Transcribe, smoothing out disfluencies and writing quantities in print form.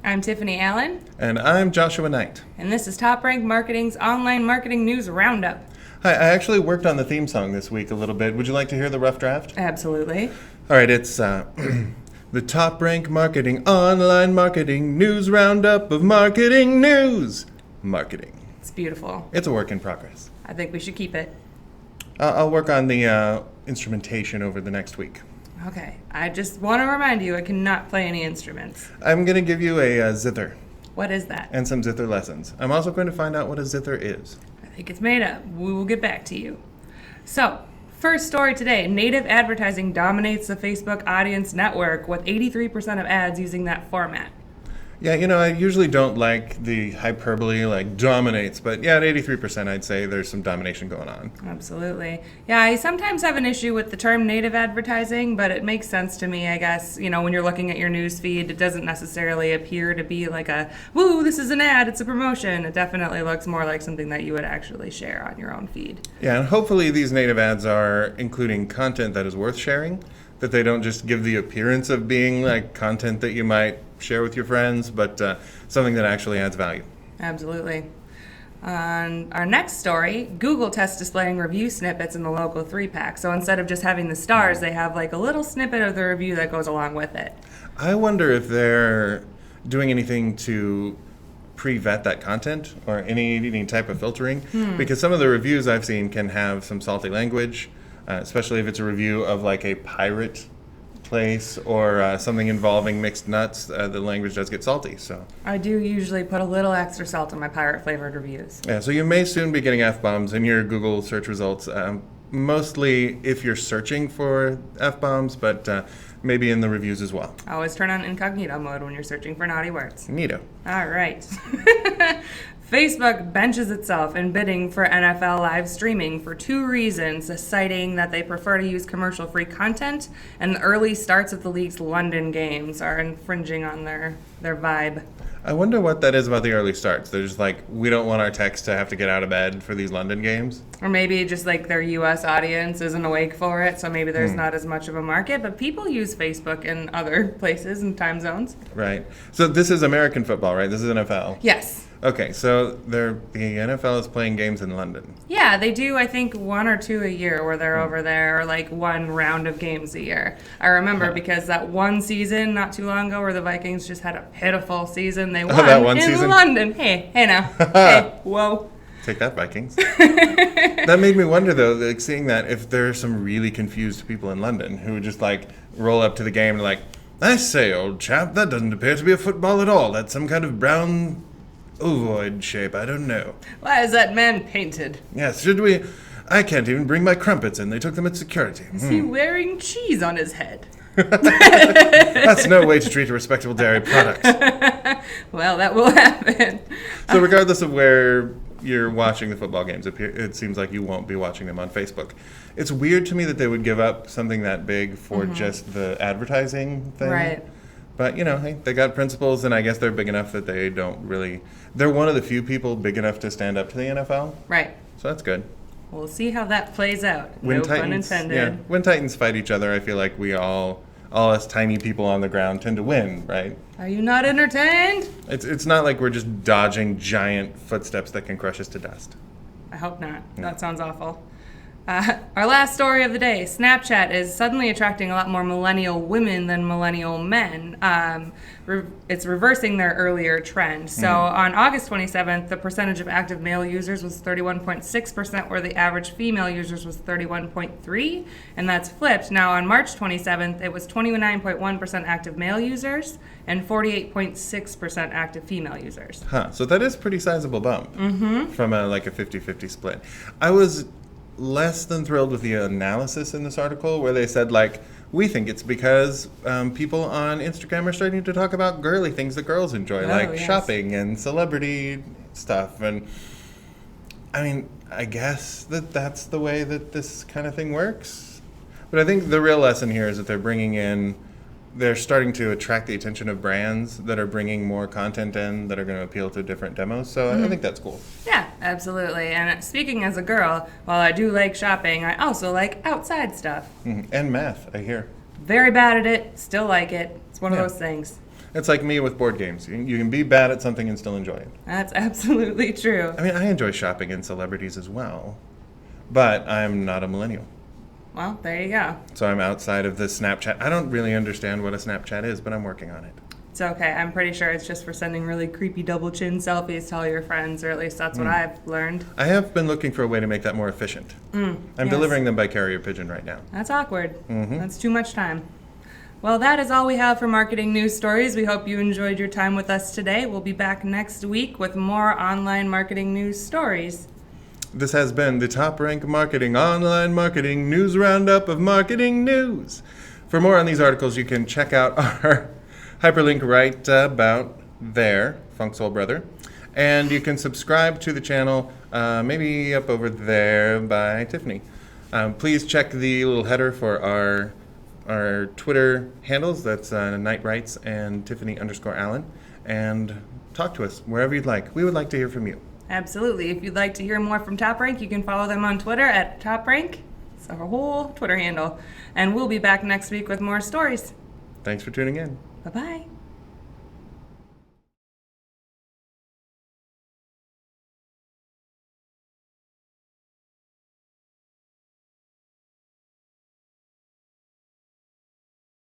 I'm Tiffani Allen. And I'm Joshua Nite. And this is TopRank Marketing's online marketing news roundup. Hi, I actually worked on the theme song this week a little bit. Would you like to hear the rough draft? Absolutely. All right, it's the TopRank Marketing online marketing news roundup of marketing news. Marketing. It's beautiful. It's a work in progress. I think we should keep it. I'll work on the instrumentation over the next week. Okay. I just want to remind you I cannot play any instruments. I'm going to give you a zither. What is that? And some zither lessons. I'm also going to find out what a zither is. I think it's made up. We will get back to you. So, first story today. Native advertising dominates the Facebook audience network with 83% of ads using that format. Yeah, I usually don't like the hyperbole, like dominates, but yeah, at 83%, I'd say there's some domination going on. Absolutely. Yeah, I sometimes have an issue with the term native advertising, but it makes sense to me, I guess. When you're looking at your news feed, it doesn't necessarily appear to be like a, woo, this is an ad, it's a promotion. It definitely looks more like something that you would actually share on your own feed. Yeah, and hopefully these native ads are including content that is worth sharing, that they don't just give the appearance of being like content that you might share with your friends, but something that actually adds value. Absolutely. On our next story, Google tests displaying review snippets in the local 3-pack. So instead of just having the stars, they have like a little snippet of the review that goes along with it. I wonder if they're doing anything to pre-vet that content or any type of filtering, because some of the reviews I've seen can have some salty language, especially if it's a review of like a pirate place or something involving mixed nuts. The language does get salty. So I do usually put a little extra salt in my pirate flavored reviews. Yeah, so you may soon be getting F-bombs in your Google search results, mostly if you're searching for F-bombs, but maybe in the reviews as well. Always turn on incognito mode when you're searching for naughty words. Neato. All right. Facebook benches itself in bidding for NFL live streaming for 2 reasons, citing that they prefer to use commercial-free content, and the early starts of the league's London games are infringing on their vibe. I wonder what that is about the early starts. They're just like, we don't want our techs to have to get out of bed for these London games. Or maybe just like their U.S. audience isn't awake for it, so maybe there's not as much of a market, but people use Facebook in other places and time zones. Right. So this is American football, right? This is NFL. Yes. Okay, so the NFL is playing games in London. Yeah, they do, I think, 1 or 2 a year where they're over there, or like 1 round of games a year. I remember because that one season not too long ago where the Vikings just had a pitiful season, they won that one in season? London. Hey now. Hey, whoa. Take that, Vikings. That made me wonder, though, like seeing that if there are some really confused people in London who would just like roll up to the game and like, I say, old chap, that doesn't appear to be a football at all. That's some kind of brown ovoid shape. I don't know. Why is that man painted? Yes, should we? I can't even bring my crumpets in. They took them at security. Is he wearing cheese on his head? That's no way to treat a respectable dairy product. Well, that will happen. So regardless of where you're watching the football games, it seems like you won't be watching them on Facebook. It's weird to me that they would give up something that big for just the advertising thing. Right. But, hey, they got principles, and I guess they're big enough that they don't really... They're one of the few people big enough to stand up to the NFL. Right. So that's good. We'll see how that plays out. When No Titans, pun intended. Yeah, when Titans fight each other, I feel like we all us tiny people on the ground tend to win, right? Are you not entertained? It's not like we're just dodging giant footsteps that can crush us to dust. I hope not. That sounds awful. Our last story of the day, Snapchat is suddenly attracting a lot more millennial women than millennial men. It's reversing their earlier trend. So on August 27th, the percentage of active male users was 31.6%, where the average female users was 31.3%, and that's flipped. Now on March 27th, it was 29.1% active male users and 48.6% active female users. So that is a pretty sizable bump from a 50-50 split. I was less than thrilled with the analysis in this article where they said, we think it's because people on Instagram are starting to talk about girly things that girls enjoy, shopping and celebrity stuff. And I mean, I guess that's the way that this kind of thing works. But I think the real lesson here is that they're starting to attract the attention of brands that are bringing more content in that are going to appeal to different demos. So I think that's cool. Yeah, absolutely. And speaking as a girl, while I do like shopping, I also like outside stuff. And math, I hear. Very bad at it, still like it. It's one of those things. It's like me with board games. You can be bad at something and still enjoy it. That's absolutely true. I mean, I enjoy shopping in celebrities as well, but I'm not a millennial. Well, there you go. So I'm outside of the Snapchat. I don't really understand what a Snapchat is, but I'm working on it. It's okay. I'm pretty sure it's just for sending really creepy double chin selfies to all your friends, or at least that's what I've learned. I have been looking for a way to make that more efficient. I'm yes. delivering them by carrier pigeon right now. That's awkward. That's too much time. Well, that is all we have for marketing news stories. We hope you enjoyed your time with us today. We'll be back next week with more online marketing news stories. This has been the TopRank Marketing Online Marketing News Roundup of Marketing News. For more on these articles, you can check out our hyperlink right about there, Funk Soul Brother. And you can subscribe to the channel, maybe up over there by Tiffani. Please check the little header for our Twitter handles. That's Nite Writes and Tiffani_Allen. And talk to us wherever you'd like. We would like to hear from you. Absolutely. If you'd like to hear more from TopRank, you can follow them on Twitter at TopRank. It's our whole Twitter handle. And we'll be back next week with more stories. Thanks for tuning in. Bye-bye.